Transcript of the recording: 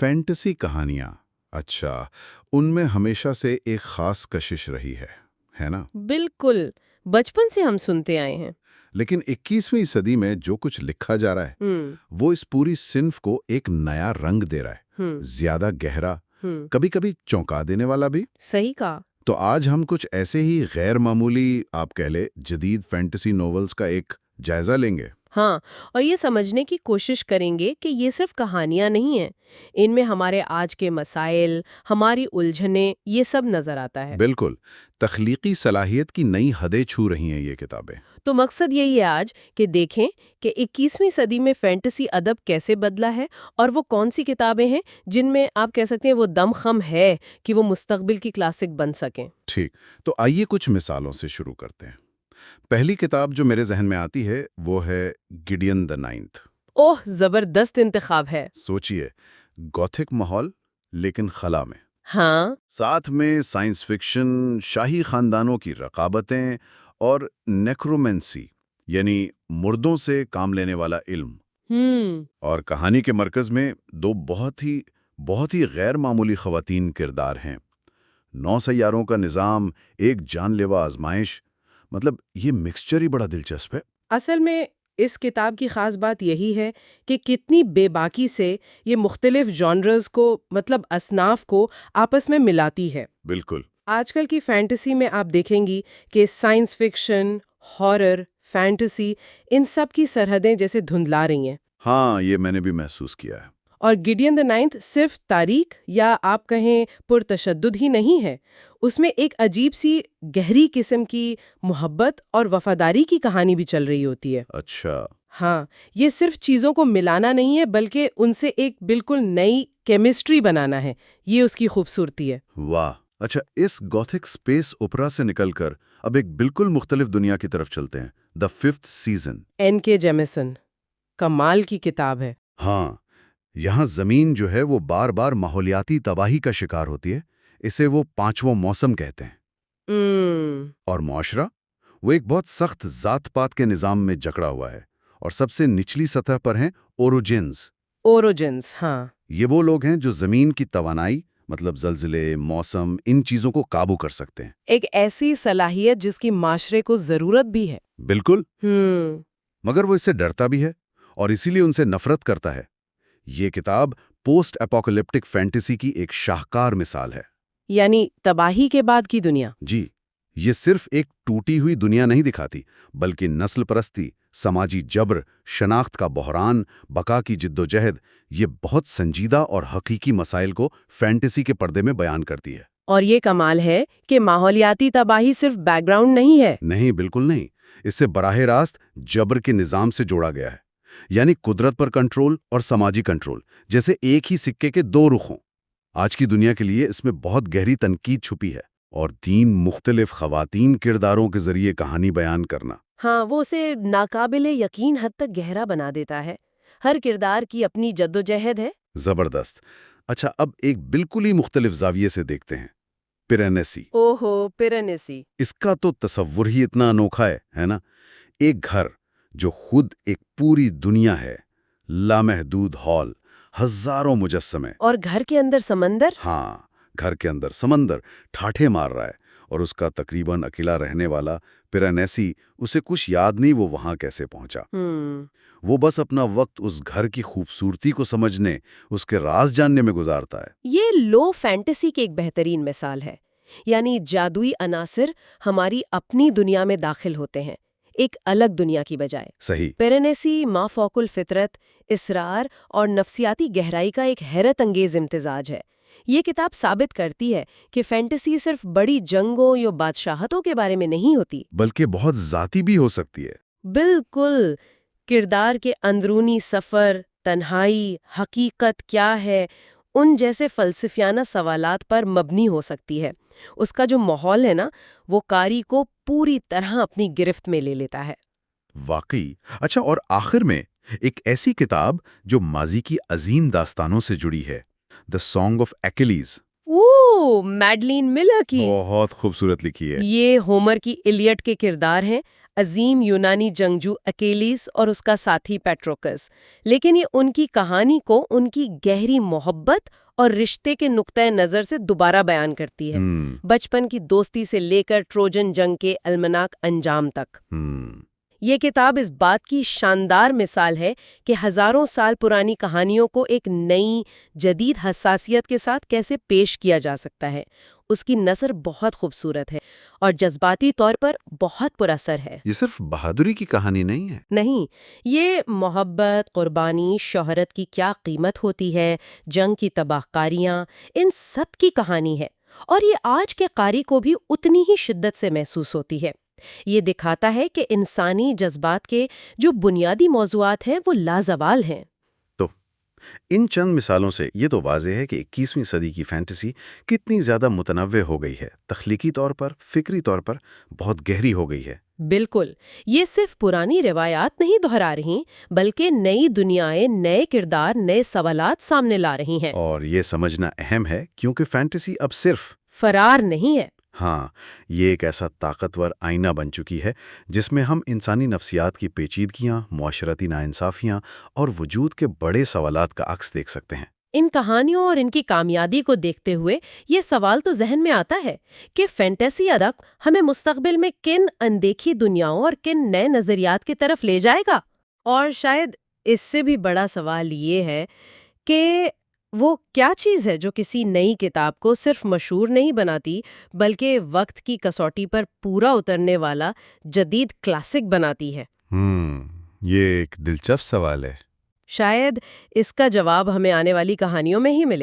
Fantasy کہانیاں، اچھا، ان میں ہمیشہ سے ایک خاص کشش رہی ہے نا؟ بالکل، بچپن سے ہم سنتے آئے ہیں۔ لیکن 21ویں صدی میں جو کچھ لکھا جا رہا ہے ہم وہ اس پوری صنف کو ایک نیا رنگ دے رہا ہے، ہم زیادہ گہرا، ہم کبھی کبھی چونکا دینے والا بھی۔ صحیح کہا۔ تو آج ہم کچھ ایسے ہی غیر معمولی، آپ کہہ لیں، جدید فینٹسی ناولز کا ایک جائزہ لیں گے۔ ہاں، اور یہ سمجھنے کی کوشش کریں گے کہ یہ صرف کہانیاں نہیں ہیں، ان میں ہمارے آج کے مسائل، ہماری الجھنیں، یہ سب نظر آتا ہے۔ بالکل، تخلیقی صلاحیت کی نئی حدیں چھو رہی ہیں یہ کتابیں۔ تو مقصد یہی ہے آج کہ دیکھیں کہ 21ویں صدی میں فینٹسی ادب کیسے بدلا ہے، اور وہ کون سی کتابیں ہیں جن میں آپ کہہ سکتے ہیں وہ دم خم ہے کہ وہ مستقبل کی کلاسک بن سکیں۔ ٹھیک، تو آئیے کچھ مثالوں سے شروع کرتے ہیں۔ پہلی کتاب جو میرے ذہن میں آتی ہے وہ ہے گڈین دی نائنتھ۔ اوہ، زبردست انتخاب ہے۔ سوچئے، گوتھک ماحول لیکن خلا میں، ہاں۔ ساتھ میں سائنس فکشن، شاہی خاندانوں کی رقابتیں اور نیکرومینسی، یعنی مردوں سے کام لینے والا علم۔ اور کہانی کے مرکز میں دو بہت ہی غیر معمولی خواتین کردار ہیں۔ 9 سیاروں کا نظام، ایک جان لیوا آزمائش، مطلب یہ مکسچر ہی بڑا دلچسپ ہے۔ اصل میں اس کتاب کی خاص بات یہی ہے کہ کتنی بے باکی سے یہ مختلف جانرز کو، مطلب اصناف کو آپس میں ملاتی ہے۔ بالکل۔ آج کل کی فینٹسی میں آپ دیکھیں گی کہ سائنس فکشن، ہارر، فینٹسی، ان سب کی سرحدیں جیسے دھندلا رہی ہیں۔ ہاں، یہ میں نے بھی محسوس کیا ہے۔ اور گڈین دی نائنتھ صرف تاریخ یا آپ کہیں پرتشدد ہی نہیں ہے، اس میں ایک عجیب سی گہری قسم کی محبت اور وفاداری کی کہانی بھی چل رہی ہوتی ہے۔ اچھا۔ ہاں، یہ صرف چیزوں کو ملانا نہیں ہے بلکہ ان سے ایک بالکل نئی کیمسٹری بنانا ہے، یہ اس کی خوبصورتی ہے۔ واہ، اچھا، اس گوتھک سپیس اوپرا سے نکل کر اب ایک بالکل مختلف دنیا کی طرف چلتے ہیں، دی 5th سیزن۔ N.K. جیمیسن، کمال کی کتاب ہے۔ ہاں، یہاں زمین جو ہے وہ بار بار ماحولیاتی تباہی کا شکار ہوتی ہے، اسے وہ 5واں موسم کہتے ہیں۔ اور معاشرہ، وہ ایک بہت سخت ذات پات کے نظام میں جکڑا ہوا ہے، اور سب سے نچلی سطح پر ہیں اوروجنز۔ ہاں۔ یہ وہ لوگ ہیں جو زمین کی توانائی، مطلب زلزلے، موسم، ان چیزوں کو قابو کر سکتے ہیں۔ ایک ایسی صلاحیت جس کی معاشرے کو ضرورت بھی ہے۔ بالکل، ہم مگر وہ اس سے ڈرتا بھی ہے اور اسی لیے ان سے نفرت کرتا ہے۔ یہ کتاب پوسٹ اپوکلپٹک فینٹیسی کی ایک شاہکار مثال ہے۔ یعنی تباہی کے بعد کی دنیا۔ جی، یہ صرف ایک ٹوٹی ہوئی دنیا نہیں دکھاتی، بلکہ نسل پرستی، سماجی جبر، شناخت کا بحران، بقا کی جدوجہد، یہ بہت سنجیدہ اور حقیقی مسائل کو فینٹیسی کے پردے میں بیان کرتی ہے۔ اور یہ کمال ہے کہ ماحولیاتی تباہی صرف بیک گراؤنڈ نہیں ہے۔ نہیں، بالکل نہیں، اس سے براہ راست جبر کے نظام سے جوڑا گیا ہے، یعنی قدرت پر کنٹرول اور سماجی کنٹرول، جیسے ایک ہی سکے کے دو رخ ہوں۔ آج کی دنیا کے لیے اس میں بہت گہری تنقید چھپی ہے، اور 3 مختلف خواتین کرداروں کے ذریعے کہانی بیان کرنا، ہاں، وہ اسے ناقابل یقین حد تک گہرا بنا دیتا ہے۔ ہر کردار کی اپنی جدوجہد ہے۔ زبردست۔ اچھا، اب ایک بالکل ہی مختلف زاویے سے دیکھتے ہیں، پیرینیسی۔ اوہو، پیرانیسی۔ اس کا تو تصور ہی اتنا انوکھا ہے نا؟ ایک گھر جو خود ایک پوری دنیا ہے، لامحدود ہال، ہزاروں مجسمے، اور گھر کے اندر سمندر۔ ہاں، گھر کے اندر سمندر ٹھاٹھے مار رہا ہے، اور اس کا تقریباً اکیلا رہنے والا پیرانیسی، اسے کچھ یاد نہیں وہ وہاں کیسے پہنچا۔ وہ بس اپنا وقت اس گھر کی خوبصورتی کو سمجھنے، اس کے راز جاننے میں گزارتا ہے۔ یہ لو فینٹیسی کی ایک بہترین مثال ہے، یعنی جادوئی عناصر ہماری اپنی دنیا میں داخل ہوتے ہیں، ایک الگ دنیا کی بجائے۔ صحیح۔ پیرانیسی مافوق الفطرت، اسرار اور نفسیاتی گہرائی کا ایک حیرت انگیز امتزاج ہے۔ یہ کتاب ثابت کرتی ہے کہ فینٹیسی صرف بڑی جنگوں یا بادشاہتوں کے بارے میں نہیں ہوتی، بلکہ بہت ذاتی بھی ہو سکتی ہے۔ بالکل، کردار کے اندرونی سفر، تنہائی، حقیقت کیا ہے، ان جیسے فلسفیانہ سوالات پر مبنی ہو سکتی ہے۔ اس کا جو ماحول ہے نا، وہ قاری کو پوری طرح اپنی گرفت میں لے لیتا ہے۔ واقعی۔ اچھا، اور آخر میں ایک ایسی کتاب جو ماضی کی عظیم داستانوں سے جڑی ہے، دی سانگ آف ایکلیز۔ میڈلین ملر کی بہت خوبصورت لکھی ہے. یہ ہومر کی ایلیٹ کے کردار ہیں، عظیم یونانی جنگجو اکیلیس اور اس کا ساتھی پیٹروکس، لیکن یہ ان کی کہانی کو ان کی گہری محبت اور رشتے کے نقطۂ نظر سے دوبارہ بیان کرتی ہے، بچپن کی دوستی سے لے کر ٹروجن جنگ کے المناک انجام تک۔ یہ کتاب اس بات کی شاندار مثال ہے کہ ہزاروں سال پرانی کہانیوں کو ایک نئی جدید حساسیت کے ساتھ کیسے پیش کیا جا سکتا ہے۔ اس کی نثر بہت خوبصورت ہے اور جذباتی طور پر بہت پر اثر ہے۔ یہ صرف بہادری کی کہانی نہیں ہے. نہیں، یہ محبت، قربانی، شہرت کی کیا قیمت ہوتی ہے، جنگ کی تباہ کاریاں، ان سب کی کہانی ہے، اور یہ آج کے قاری کو بھی اتنی ہی شدت سے محسوس ہوتی ہے۔ یہ دکھاتا ہے کہ انسانی جذبات کے جو بنیادی موضوعات ہیں وہ لازوال ہیں۔ تو ان چند مثالوں سے یہ تو واضح ہے کہ 21ویں صدی کی فینٹیسی کتنی زیادہ متنوع ہو گئی ہے، تخلیقی طور پر، فکری طور پر بہت گہری ہو گئی ہے۔ بالکل، یہ صرف پرانی روایات نہیں دہرا رہی بلکہ نئی دنیایں، نئے کردار، نئے سوالات سامنے لا رہی ہیں۔ اور یہ سمجھنا اہم ہے کیونکہ فینٹیسی اب صرف فرار نہیں ہے۔ ہاں، یہ ایک ایسا طاقتور آئینہ بن چکی ہے جس میں ہم انسانی نفسیات کی پیچیدگیاں، معاشرتی ناانصافیاں اور وجود کے بڑے سوالات کا عکس دیکھ سکتے ہیں۔ ان کہانیوں اور ان کی کامیابی کو دیکھتے ہوئے یہ سوال تو ذہن میں آتا ہے کہ فینٹیسی ادب ہمیں مستقبل میں کن اندیکھی دنیاؤں اور کن نئے نظریات کی طرف لے جائے گا؟ اور شاید اس سے بھی بڑا سوال یہ ہے کہ وہ کیا چیز ہے جو کسی نئی کتاب کو صرف مشہور نہیں بناتی بلکہ وقت کی کسوٹی پر پورا اترنے والا جدید کلاسک بناتی ہے؟ یہ ایک دلچسپ سوال ہے۔ شاید اس کا جواب ہمیں آنے والی کہانیوں میں ہی ملے۔